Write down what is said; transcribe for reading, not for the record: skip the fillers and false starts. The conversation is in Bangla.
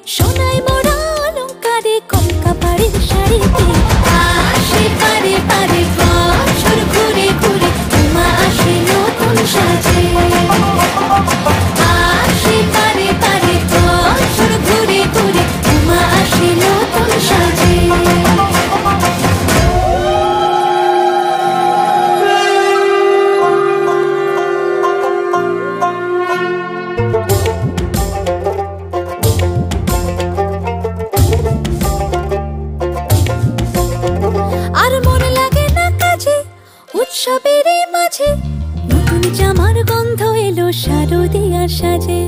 সোনায় মোড়া অলংকারে কলকা পাড়ের শাড়িতে আসে পারে পারে বছর ঘুরে ঘুরে উমা আসে নতুন সাজে। আসে পারে পারে বছর ঘুরে ঘুরে উমা আসে নতুন সাজে। আর মন লাগে না কাজে উৎসবের মাঝে, নতুন জামার গন্ধ এলো শারদিয়ার সাজে।